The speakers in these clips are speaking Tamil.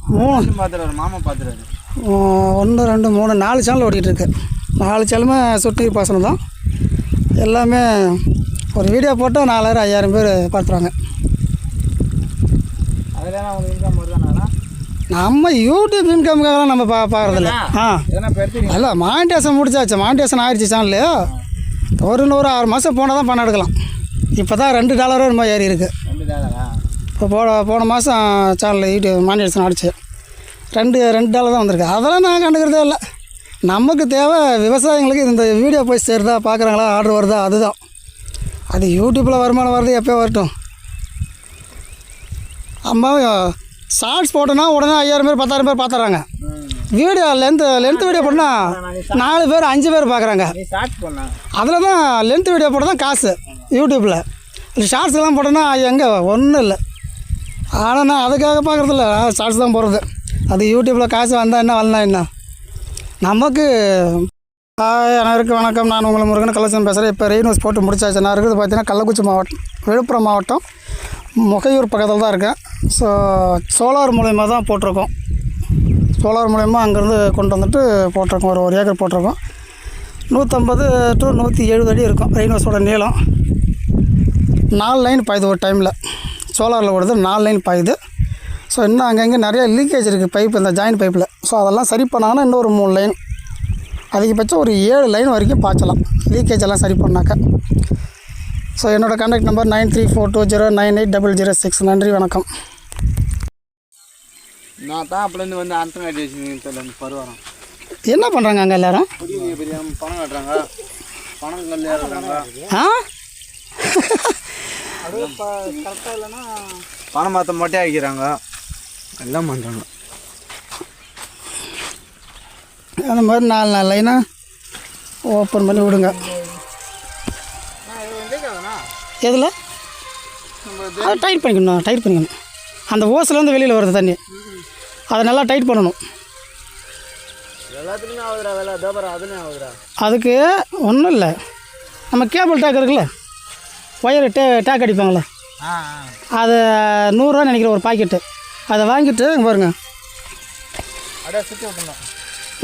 3 பார்த்துறாரு, மாமா பார்த்துறாரு. 1 2 3 4 சேனல் ஓடிட்டுருக்கு. 4 சேனலுமே சொட்டு நீர் பாசனம் தான். எல்லாமே ஒரு வீடியோ போட்டால் 4000 5000 பேர் பார்த்துருவாங்க. அதில் உங்களுக்கு இன்கம் வருதானா? நம்ம யூடியூப் இன்கமுக்காகலாம் நம்ம பார்க்குறதில்ல. இல்லை மானிட்டேஷன் முடிச்சாச்சு, மானிட்டேஷன் ஆயிடுச்சு சேனலு. ஒரு 6 மாதம் போனால் தான் பணம் எடுக்கலாம். இப்போ தான் $2 ரொம்ப ஏறி இருக்குது. இப்போ போன மாதம் சேனலில் யூடியூப் மானிட்டேஷன் ஆடிச்சு. $2 தான் வந்திருக்கு. அதெல்லாம் நான் கண்டுக்கிறதே இல்லை. நமக்கு தேவை விவசாயிங்களுக்கு இந்த வீடியோ போய் சேருதா, பார்க்குறாங்களா, ஆர்டர் வருதா, அதுதான். அது யூடியூப்பில் வருமானம் வருது, எப்போ வரட்டும். அம்மா ஷார்ட்ஸ் போட்டோன்னா உடனே 5000 பேர் 10000 பேர் பார்த்துறாங்க. வீடியோ லென்த் வீடியோ போட்டால் 4 பேர் 5 பேர் பார்க்குறாங்க. அதில் தான் லென்த் வீடியோ போட்டால் தான் காசு யூடியூப்பில். ஷார்ட்ஸ்லாம் போட்டோன்னா எங்கே ஒன்றும் இல்லை. ஆனால் நான் அதுக்காக பார்க்குறதில்ல, ஷார்ட்ஸ் தான் போடுறது. அது யூடியூப்பில் காசு வந்தால் என்ன, வரலாம் என்ன. நமக்கு அனைவருக்கும் வணக்கம். நான் உங்களை முருகன் கலெக்ஷன் பேசுகிறேன். இப்போ ரெயின்வாஸ் போட்டு முடிச்சாச்சு. நான் இருக்குது பார்த்தீங்கன்னா கள்ளக்குறிச்சி மாவட்டம், விழுப்புரம் மாவட்டம், முகையூர் பக்கத்தில் தான் இருக்கேன். ஸோ சோலார் மூலயமா தான் போட்டிருக்கோம். சோலார் மூலயமா அங்கேருந்து கொண்டு வந்துட்டு போட்டிருக்கோம். ஒரு ஏக்கர் போட்டிருக்கோம். 150 to 170 அடி இருக்கும் ரெயின்வாஸோட நீளம். 4 லைன் பாயுது ஒரு டைமில். சோலாரில் ஓடுது 4 லைன் பாயுது. ஸோ இன்னும் அங்கங்கே நிறைய லீக்கேஜ் இருக்குது பைப்பு, இந்த ஜாயின்ட் பைப்பில். ஸோ அதெல்லாம் சரி பண்ணாங்கன்னா இன்னும் ஒரு 3 லைன், அதிகபட்சம் ஒரு 7 லைன் வரைக்கும் பாய்ச்சலாம், லீக்கேஜ் எல்லாம் சரி பண்ணாக்க. ஸோ என்னோடய கான்டாக்ட் நம்பர் 9342098006. நன்றி, வணக்கம். நான் தான் அப்படிலேருந்து வந்து அந்தம் காட்டி வச்சுருந்து பருவாரம். என்ன பண்ணுறாங்க அங்கே எல்லோரும்? பெரிய பணம் கட்டுறாங்க, பணம் கல்யாடுறாங்க. அது கரெக்டாக இல்லைன்னா பணம் மாற்ற மொட்டையாக வைக்கிறாங்க, எல்லாம் பண்ணுறாங்க. அந்த மாதிரி 4 லைனாக ஓப்பன் பண்ணி விடுங்க. எதில் அதை டைட் பண்ணிக்கணும். அந்த ஓஸ்லேருந்து வெளியில் வருது தண்ணி, அதை நல்லா டைட் பண்ணணும். அதுக்கு ஒன்றும் இல்லை, நம்ம கேபிள் டேக் இருக்குல்ல, ஒயரு டேக் அடிப்பாங்களே, அது 100 ரூபா நினைக்கிறேன் ஒரு பாக்கெட்டு. அதை வாங்கிட்டு பாருங்க,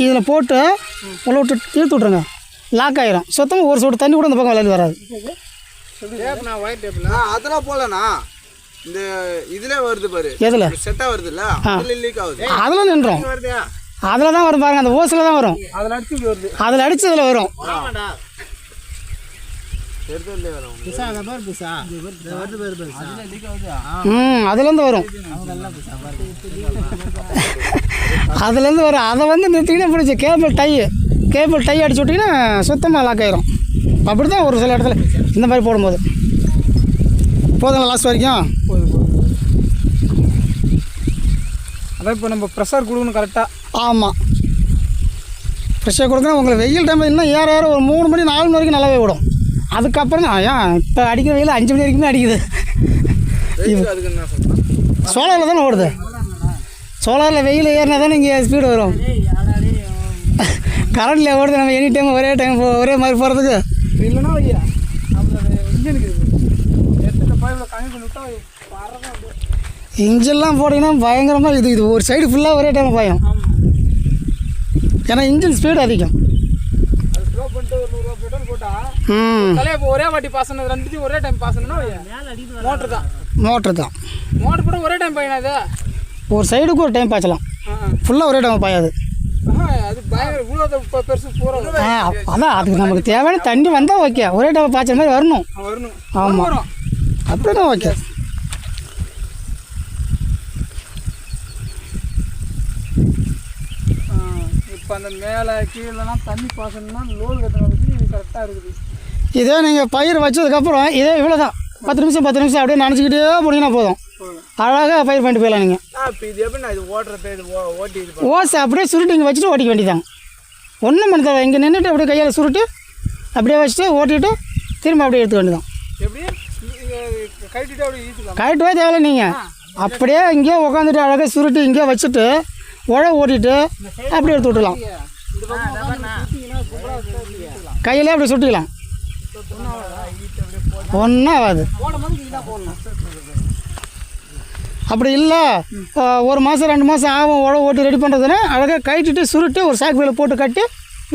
இதில் போட்டு உள்ள விட்டு இழுத்து விட்ருங்க, லாக் ஆகிரும். சுத்தமாக ஒரு சொட்டு தண்ணி கூட இந்த பக்கம் விளையாடி வராது. அதெல்லாம் போலண்ணா, இந்த இதில் வருது பாரு, எதில் செட்டாக வருது இல்லை, லீக் ஆகுது, அதில் நின்றோம். அதில் தான் வரும் பாருங்க, அந்த ஓஸில் தான் வரும். அதில் அடிச்சு இதில் வரும். அதுலேருந்து வரும், அதுலேருந்து வரும். அதை வந்து நிறுத்திக்கிட்டே பிடிச்சி கேபிள் டை அடிச்சு விட்டிங்கன்னா சுத்தமாக லாக் ஆகிரும். அப்படி தான் ஒரு சில இடத்துல இந்த மாதிரி போடும்போது. போதுங்களா லாஸ்ட் வரைக்கும்? அதான் இப்போ நம்ம ப்ரெஷர் கொடுக்கணும் கரெக்டாக. ஆமாம், ப்ரெஷர் கொடுக்கணும். உங்களுக்கு வெயில் டைமில் இன்னும் ஏற ஒரு 3 மணி 4 மணி வரைக்கும் நல்லாவே விடும். அதுக்கப்புறம் தான் இப்போ அடிக்கிற வெயில் 5 மணி வரைக்குமே அடிக்குது. சோலாரில் தானே ஓடுது. சோலாரில் வெயில் ஏறினா தானே இங்கே ஸ்பீடு வரும். கரண்டில் ஓடுது, நம்ம எனி டைம் ஒரே டைம் ஒரே மாதிரி போகிறதுக்கு இல்லைன்னா இன்ஜின்லாம் போட்டிங்கன்னா பயங்கரமாக இது ஒரு சைடு ஃபுல்லாக ஒரே டைம் பாயும். ஏன்னா இன்ஜின் ஸ்பீடு அதிகம். ஒரே வாட்டி பாசனம், 2 ஒரே டைம் பாசனம்னா மோட்டர் தான் மோட்டர் கூட ஒரே டைம் பாயினாது. ஒரு சைடுக்கு ஒரு டைம் பாய்ச்சலாம், ஃபுல்லாக ஒரே டைம் பாயாது. அது பெருசு பூரா. அதான் அதுக்கு நமக்கு தேவையான தண்ணி வந்தால் ஓகே, ஒரே டைம் பாய்ச்சல் மாதிரி வரணும். ஆமாம், அப்படி தான் ஓகே. இப்போ அந்த மேலே கீழெல்லாம் தண்ணி பாசணும்னா லோடு கட்டுறதுக்கு இது கரெக்டாக இருக்குது. இதே நீங்கள் பயிர் வச்சதுக்கப்புறம் இதே இவ்வளோ தான், 10 நிமிஷம் அப்படியே நினச்சிக்கிட்டே போனீங்கன்னா போதும், அழகாக பயிர் பண்ணிட்டு போயிடலாம். நீங்கள் இது எப்படி இது ஓட்டுறது, இது ஓட்டி ஓசை அப்படியே சுருட்டி இங்கே வச்சுட்டு ஓட்டிக்க வேண்டியதாங்க. ஒன்றும் பண்ண தேவை, இங்கே நின்றுட்டு அப்படியே கையால் சுருட்டி அப்படியே வச்சுட்டு ஓட்டிட்டு திரும்ப அப்படியே எடுத்துக்க வேண்டியதான். எப்படி கட்டிட்டு அப்படியே கரெக்டாக தேவையில்லை. நீங்கள் அப்படியே இங்கேயே உட்காந்துட்டு அழகாக சுருட்டி இங்கேயே வச்சுட்டு ஓட்டிட்டு அப்படியே எடுத்து விட்டுலாம். கையிலே அப்படி சுட்டிக்கலாம், ஒன்றும் ஆகாது. அப்படி இல்லை ஒரு மாதம் 2 மாதம் ஆகும் உழவு ஓட்டி ரெடி பண்ணுறதுன்னா அழகாக கட்டிட்டு சுருட்டி ஒரு சாக்கு பையில் போட்டு கட்டி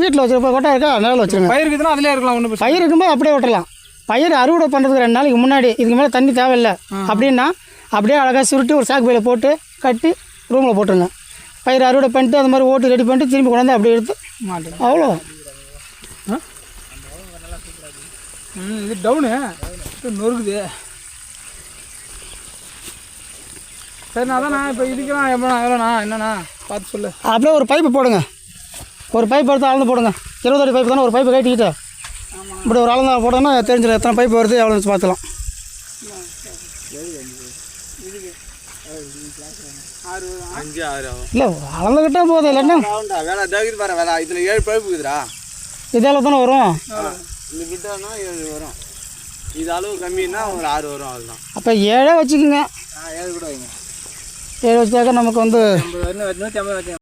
வீட்டில் வச்சுருப்போம். கொட்டை இருக்கா நிழல் வச்சுருங்க. பயிர் இருக்குதுன்னா அதிலே இருக்கலாம். ஒன்று பயிர் இருக்கும்போது அப்படியே விட்டுறலாம். பயிர் அறுவடை பண்ணுறதுக்கு 2 நாளைக்கு முன்னாடி இதுக்கு மேலே தண்ணி தேவையில்லை அப்படின்னா அப்படியே அழகாக சுருட்டி ஒரு சாக்கு பையில் போட்டு கட்டி ரூமில் போட்டுருங்க. பயிர் அறுவடை பண்ணிட்டு அது மாதிரி ஓட்டி ரெடி பண்ணிட்டு திரும்பி கொண்டாந்து அப்படியே எடுத்து மாட்டேன். அவ்வளோ. இது டவுனு நொறுக்குது. சரிண்ணா அதாண்ணா இப்போ இதுக்கெல்லாம் எவ்வளோண்ணா என்னண்ணா பார்த்து சொல்லு. அப்படியே ஒரு பைப்பு போடுங்க. ஒரு பைப் எடுத்து அளந்து போடுங்க. 20 அடி பைப்பு தானே. ஒரு பைப்பை கட்டிக்கிட்டு இப்படி ஒரு அளந்து போட்டோன்னா தெரிஞ்சிடும் எத்தனை பைப்பு வருது எவ்வளோ வச்சு பார்த்துலாம். இல்லை அளந்துக்கிட்டே போதும். இல்லைன்னா இதில் 7 பைப்பு இருக்குதுடா. இதால் தானே வரும். இந்த கிட்டனா 7 வரும். இது அளவு கம்மின்னா ஒரு 6 வரும். அதுதான். அப்போ 7 வச்சுக்கோங்க. 7 கூட வைங்க. 7 வச்சாக்க நமக்கு வந்து 150 150